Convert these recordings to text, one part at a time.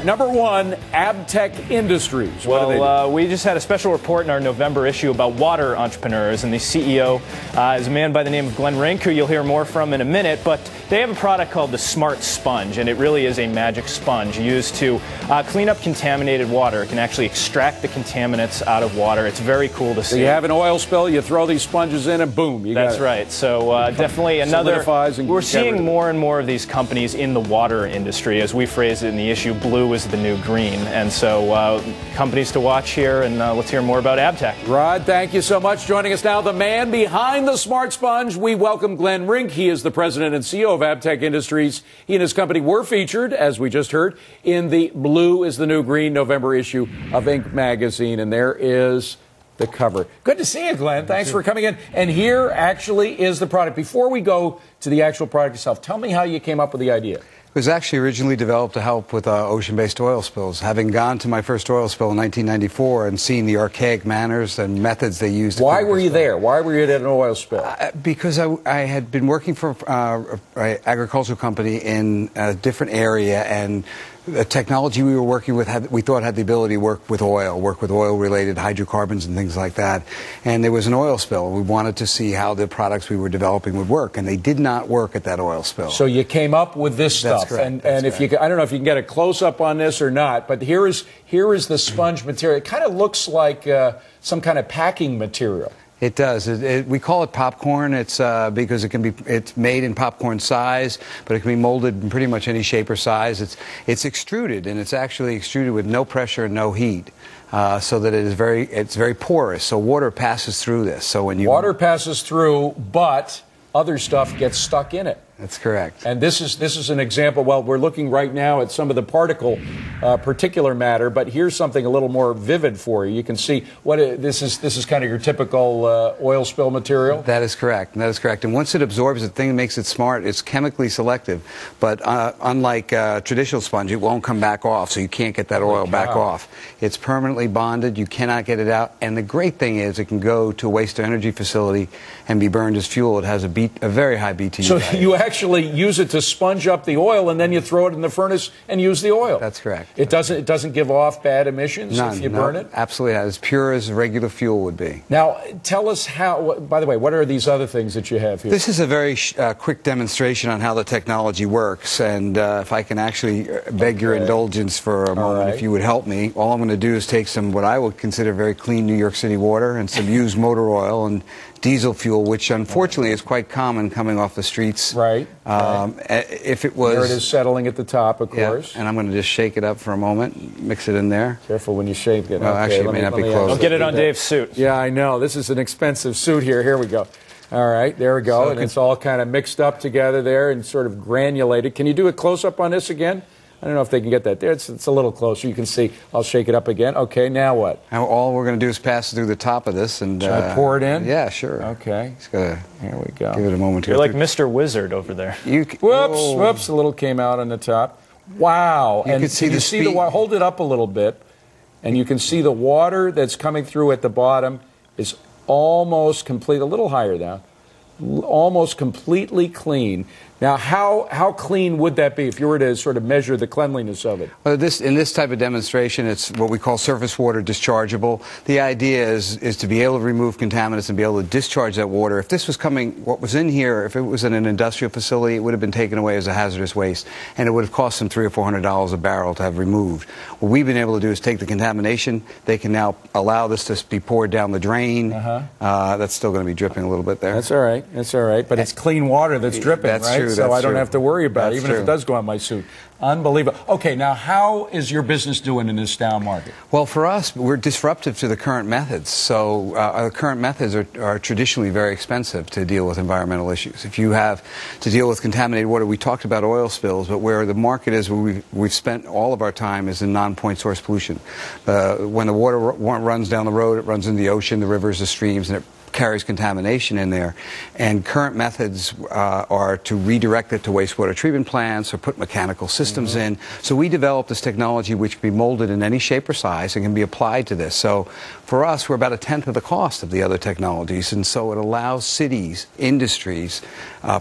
number one, AbTech Industries. What do they do? We just had a special report in our November issue about water entrepreneurs, and the CEO is a man by the name of Rink, who you'll hear more from in a minute. But they have a product called the Smart Sponge, and it really is a magic sponge used to clean up contaminated water. It can actually extract the contaminants out of water. It's very cool to see. So you have an oil spill, you throw these sponges in, and boom, you got it. That's right. So definitely another. We're seeing more and more of these companies in the water industry, as we phrased it in the issue. Blue is the new green, and so companies to watch here. And let's hear more about AbTech. Rod, thank you so much. Joining us now, the man behind the Smart Sponge. We welcome Rink. He is the president and CEO of AbTech Industries. He and his company were featured, as we just heard, in the Blue is the New Green November issue of Inc. magazine, and there is the cover. Good to see you, Glenn. Thanks for coming in. And here actually is the product. Before we go to the actual product itself, tell me how you came up with the idea. It was actually originally developed to help with ocean-based oil spills. Having gone to my first oil spill in 1994 and seen the archaic manners and methods they used. Why were you there? Why were you at an oil spill? Because I had been working for an agricultural company in a different area, and the technology we were working with we thought had the ability to work with oil-related hydrocarbons and things like that. And there was an oil spill. We wanted to see how the products we were developing would work, and they did not work at that oil spill. So you came up with this stuff. That's correct. And if you, I don't know if you can get a close-up on this or not, but here is the sponge material. It kind of looks like some kind of packing material. It does. We call it popcorn. It's because it's made in popcorn size, but it can be molded in pretty much any shape or size. It's extruded, and it's actually extruded with no pressure and no heat, so that it's very porous. So water passes through this. So when water passes through, but other stuff gets stuck in it. That's correct. And this is an example. Well, we're looking right now at some of the particular matter, but here's something a little more vivid for you. You can see this is kind of your typical oil spill material. That is correct. That is correct. And once it absorbs, the thing that makes it smart, it's chemically selective. But unlike traditional sponge, it won't come back off, so you can't get that oil back off. It's permanently bonded. You cannot get it out. And the great thing is, it can go to a waste-to-energy facility and be burned as fuel. It has a very high BTU. So you actually use it to sponge up the oil, and then you throw it in the furnace and use the oil. That's correct. It doesn't give off bad emissions if you burn it? Absolutely, as pure as regular fuel would be. Now, tell us how, by the way, what are these other things that you have here? This is a very quick demonstration on how the technology works, and if I can actually beg your indulgence for a moment, if you would help me. All I'm going to do is take some what I would consider very clean New York City water and some used motor oil and diesel fuel, which unfortunately is quite common coming off the streets. Right. If it was... There it is settling at the top, of course. And I'm going to just shake it up for a moment, mix it in there. Careful when you shake it. Well, actually, it may not be close. I'll get it on Dave's suit. Yeah, I know. This is an expensive suit here. Here we go. All right, there we go. So and it's all kind of mixed up together there and sort of granulated. Can you do a close-up on this again? I don't know if they can get that there. It's a little closer. You can see. I'll shake it up again. Okay, now what? Now all we're going to do is pass it through the top of this and should I pour it in? Yeah, sure. Okay. Just gotta here we go. Give it a moment to You're like Mr. Wizard over there. Whoops! A little came out on the top. Wow! You can see the water. Hold it up a little bit, and you can see the water that's coming through at the bottom is almost complete. A little higher now. Almost completely clean. Now, how clean would that be if you were to sort of measure the cleanliness of it? Well, in this type of demonstration, it's what we call surface water dischargeable. The idea is to be able to remove contaminants and be able to discharge that water. If this was what was in here, if it was in an industrial facility, it would have been taken away as a hazardous waste, and it would have cost them $300 or $400 a barrel to have removed. What we've been able to do is take the contamination. They can now allow this to be poured down the drain. That's still going to be dripping a little bit there. That's all right. That's all right. But it's clean water that's dripping, that's right? True. So I don't have to worry about it, even true. if it does go on my suit. Unbelievable. Okay, now how is your business doing in this down market? Well, for us, we're disruptive to the current methods. So our current methods are traditionally very expensive to deal with environmental issues. If you have to deal with contaminated water, we talked about oil spills, but where the market is, where we've spent all of our time is in non-point source pollution. When the water runs down the road, it runs into the ocean, the rivers, the streams, and it carries contamination in there, and current methods are to redirect it to wastewater treatment plants or put mechanical systems systems in. So we developed this technology which can be molded in any shape or size and can be applied to this. So for us, we're about 1/10 of the cost of the other technologies, and so it allows cities, industries,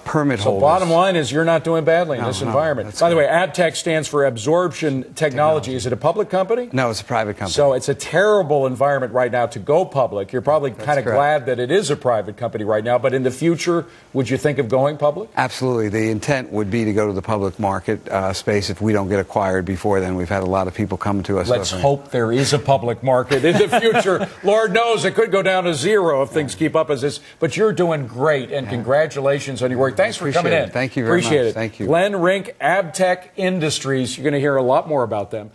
permit holders. So bottom line is you're not doing badly in this environment. By the way, AbTech stands for Absorption Technology. Is it a public company? No, it's a private company. So it's a terrible environment right now to go public. You're probably kind of glad that it is a private company right now, but in the future, would you think of going public? Absolutely. The intent would be to go to the public market space if we don't get acquired before then. We've had a lot of people come to us. Let's hope there is a public market in the future. Lord knows it could go down to zero if things keep up as this. But you're doing great, and congratulations on your work. Thanks for coming in. Thank you very much. Appreciate it. Thank you. Glenn Rink, AbTech Industries. You're going to hear a lot more about them.